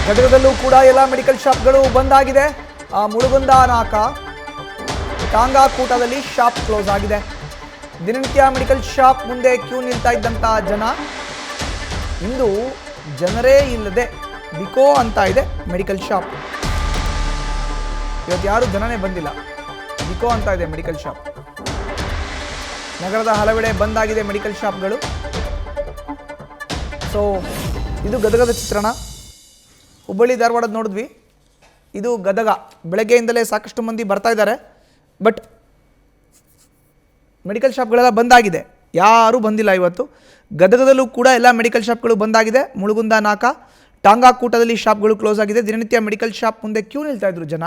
ಗದಗದಲ್ಲೂ ಕೂಡ ಎಲ್ಲ ಮೆಡಿಕಲ್ ಶಾಪ್ಗಳು ಬಂದ್ ಆಗಿದೆ. ಮುಳುಗುಂದ ನಾಕ ಟಾಂಗಾ ಕೂಟದಲ್ಲಿ ಶಾಪ್ ಕ್ಲೋಸ್ ಆಗಿದೆ. ದಿನನಿತ್ಯ ಮೆಡಿಕಲ್ ಶಾಪ್ ಮುಂದೆ ಕ್ಯೂ ನಿಲ್ತಾ ಇದ್ದಂಥ ಜನ ಇಂದು ಜನರೇ ಇಲ್ಲದೆ ಬಿಕೋ ಅಂತ ಇದೆ ಮೆಡಿಕಲ್ ಶಾಪ್. ಇವತ್ತು ಯಾರು ಜನನೇ ಬಂದಿಲ್ಲ, ಬಿಕೋ ಅಂತ ಇದೆ ಮೆಡಿಕಲ್ ಶಾಪ್. ನಗರದ ಹಲವೆಡೆ ಬಂದ್ ಆಗಿದೆ ಮೆಡಿಕಲ್ ಶಾಪ್ಗಳು. ಸೊ ಇದು ಗದಗದ ಚಿತ್ರಣ. ಹುಬ್ಬಳ್ಳಿ ಧಾರವಾಡದ ನೋಡಿದ್ವಿ, ಇದು ಗದಗ. ಬೆಳಗ್ಗೆಯಿಂದಲೇ ಸಾಕಷ್ಟು ಮಂದಿ ಬರ್ತಾ ಇದ್ದಾರೆ, ಬಟ್ ಮೆಡಿಕಲ್ ಶಾಪ್ಗಳೆಲ್ಲ ಬಂದಾಗಿದೆ, ಯಾರೂ ಬಂದಿಲ್ಲ ಇವತ್ತು. ಗದಗದಲ್ಲೂ ಕೂಡ ಎಲ್ಲ ಮೆಡಿಕಲ್ ಶಾಪ್ಗಳು ಬಂದಾಗಿದೆ. ಮುಳುಗುಂದ ನಾಕ ಟಾಂಗಾ ಕೂಟದಲ್ಲಿ ಶಾಪ್ಗಳು ಕ್ಲೋಸ್ ಆಗಿದೆ. ದಿನನಿತ್ಯ ಮೆಡಿಕಲ್ ಶಾಪ್ ಮುಂದೆ ಕ್ಯೂ ನಿಲ್ತಾ ಇದ್ರು ಜನ.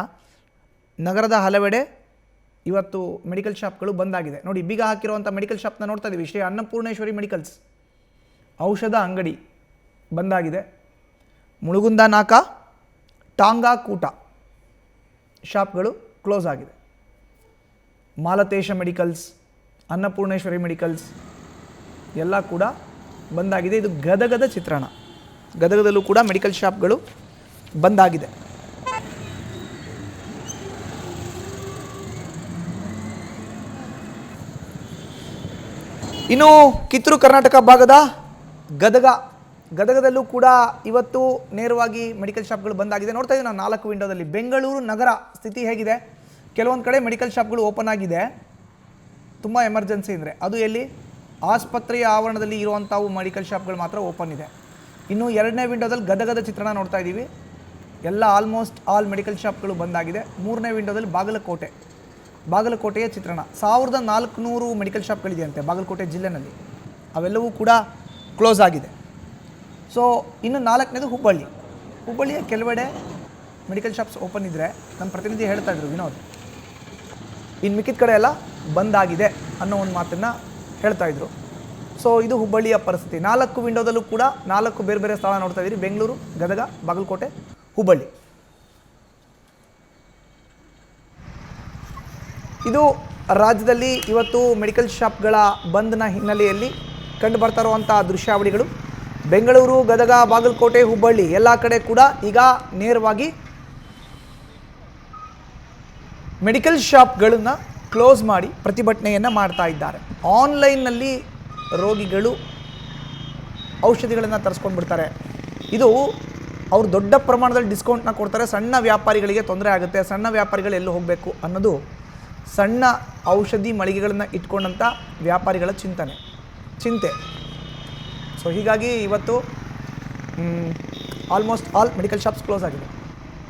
ನಗರದ ಹಲವೆಡೆ ಇವತ್ತು ಮೆಡಿಕಲ್ ಶಾಪ್ಗಳು ಬಂದಾಗಿದೆ. ನೋಡಿ, ಬೀಗ ಹಾಕಿರುವಂಥ ಮೆಡಿಕಲ್ ಶಾಪ್ನ ನೋಡ್ತಾ ಇದ್ದೀವಿ. ಶ್ರೀ ಅನ್ನಪೂರ್ಣೇಶ್ವರಿ ಮೆಡಿಕಲ್ಸ್ ಔಷಧ ಅಂಗಡಿ ಬಂದಾಗಿದೆ. ಮುಳುಗುಂದ ನಾಕ ಟಾಂಗಾ ಕೂಟ ಶಾಪ್ಗಳು ಕ್ಲೋಸ್ ಆಗಿದೆ. ಮಾಲತೇಶ ಮೆಡಿಕಲ್ಸ್, ಅನ್ನಪೂರ್ಣೇಶ್ವರಿ ಮೆಡಿಕಲ್ಸ್ ಎಲ್ಲ ಕೂಡ ಬಂದಾಗಿದೆ. ಇದು ಗದಗದ ಚಿತ್ರಣ. ಗದಗದಲ್ಲೂ ಕೂಡ ಮೆಡಿಕಲ್ ಶಾಪ್ಗಳು ಬಂದಾಗಿದೆ. ಇನ್ನು ಕಿತ್ತೂರು ಕರ್ನಾಟಕ ಭಾಗದ ಗದಗದಲ್ಲೂ ಕೂಡ ಇವತ್ತು ನೇರವಾಗಿ ಮೆಡಿಕಲ್ ಶಾಪ್ಗಳು ಬಂದಾಗಿದೆ. ನೋಡ್ತಾ ಇದ್ದೀವಿ ನಾವು 4 ವಿಂಡೋದಲ್ಲಿ. ಬೆಂಗಳೂರು ನಗರ ಸ್ಥಿತಿ ಹೇಗಿದೆ? ಕೆಲವೊಂದು ಕಡೆ ಮೆಡಿಕಲ್ ಶಾಪ್ಗಳು ಓಪನ್ ಆಗಿದೆ, ತುಂಬ ಎಮರ್ಜೆನ್ಸಿ ಅಂದರೆ. ಅದು ಎಲ್ಲಿ? ಆಸ್ಪತ್ರೆಯ ಆವರಣದಲ್ಲಿ ಇರುವಂಥವು ಮೆಡಿಕಲ್ ಶಾಪ್ಗಳು ಮಾತ್ರ ಓಪನ್ ಇದೆ. ಇನ್ನು 2ನೇ ವಿಂಡೋದಲ್ಲಿ ಗದಗದ ಚಿತ್ರಣ ನೋಡ್ತಾ ಇದ್ದೀವಿ. ಎಲ್ಲ ಆಲ್ಮೋಸ್ಟ್ ಆಲ್ ಮೆಡಿಕಲ್ ಶಾಪ್ಗಳು ಬಂದಾಗಿದೆ. 3ನೇ ವಿಂಡೋದಲ್ಲಿ ಬಾಗಲಕೋಟೆಯ ಚಿತ್ರಣ. 1400 ಮೆಡಿಕಲ್ ಶಾಪ್ಗಳಿದೆಯಂತೆ ಬಾಗಲಕೋಟೆ ಜಿಲ್ಲೆನಲ್ಲಿ, ಅವೆಲ್ಲವೂ ಕೂಡ ಕ್ಲೋಸ್ ಆಗಿದೆ. ಸೊ ಇನ್ನು 4ನೇದು ಹುಬ್ಬಳ್ಳಿಯ ಕೆಲವೆಡೆ ಮೆಡಿಕಲ್ ಶಾಪ್ಸ್ ಓಪನ್ ಇದ್ದರೆ ನಮ್ಮ ಪ್ರತಿನಿಧಿ ಹೇಳ್ತಾ ಇದ್ರು ವಿನೋದ್, ಇನ್ನು ಮಿಕ್ಕಿದ ಕಡೆ ಎಲ್ಲ ಬಂದಾಗಿದೆ ಅನ್ನೋ ಒಂದು ಮಾತನ್ನು ಹೇಳ್ತಾ ಇದ್ರು. ಸೊ ಇದು ಹುಬ್ಬಳ್ಳಿಯ ಪರಿಸ್ಥಿತಿ. 4 ವಿಂಡೋದಲ್ಲೂ ಕೂಡ 4 ಬೇರೆ ಬೇರೆ ಸ್ಥಳ ನೋಡ್ತಾ ಇದ್ದೀರಿ. ಬೆಂಗಳೂರು, ಗದಗ, ಬಾಗಲಕೋಟೆ, ಹುಬ್ಬಳ್ಳಿ. ಇದು ರಾಜ್ಯದಲ್ಲಿ ಇವತ್ತು ಮೆಡಿಕಲ್ ಶಾಪ್ಗಳ ಬಂದ್ನ ಹಿನ್ನೆಲೆಯಲ್ಲಿ ಕಂಡು ಬರ್ತಾ ಇರುವಂಥ ದೃಶ್ಯಾವಳಿಗಳು. ಬೆಂಗಳೂರು, ಗದಗ, ಬಾಗಲಕೋಟೆ, ಹುಬ್ಬಳ್ಳಿ ಎಲ್ಲ ಕಡೆ ಕೂಡ ಈಗ ನೇರವಾಗಿ ಮೆಡಿಕಲ್ ಶಾಪ್ಗಳನ್ನು ಕ್ಲೋಸ್ ಮಾಡಿ ಪ್ರತಿಭಟನೆಯನ್ನು ಮಾಡ್ತಾ ಇದ್ದಾರೆ. ಆನ್ಲೈನ್ನಲ್ಲಿ ರೋಗಿಗಳು ಔಷಧಿಗಳನ್ನು ತರಿಸ್ಕೊಂಡು ಬಿಡ್ತಾರೆ. ಇದು ಅವರು ದೊಡ್ಡ ಪ್ರಮಾಣದಲ್ಲಿ ಡಿಸ್ಕೌಂಟ್ನ ಕೊಡ್ತಾರೆ. ಸಣ್ಣ ವ್ಯಾಪಾರಿಗಳಿಗೆ ತೊಂದರೆ ಆಗುತ್ತೆ. ಸಣ್ಣ ವ್ಯಾಪಾರಿಗಳು ಎಲ್ಲೂ ಹೋಗಬೇಕು ಅನ್ನೋದು ಸಣ್ಣ ಔಷಧಿ ಮಳಿಗೆಗಳನ್ನು ಇಟ್ಕೊಂಡಂಥ ವ್ಯಾಪಾರಿಗಳ ಚಿಂತೆ. ಸೊ ಹೀಗಾಗಿ ಇವತ್ತು almost all medical shops close ಆಗಿದೆ.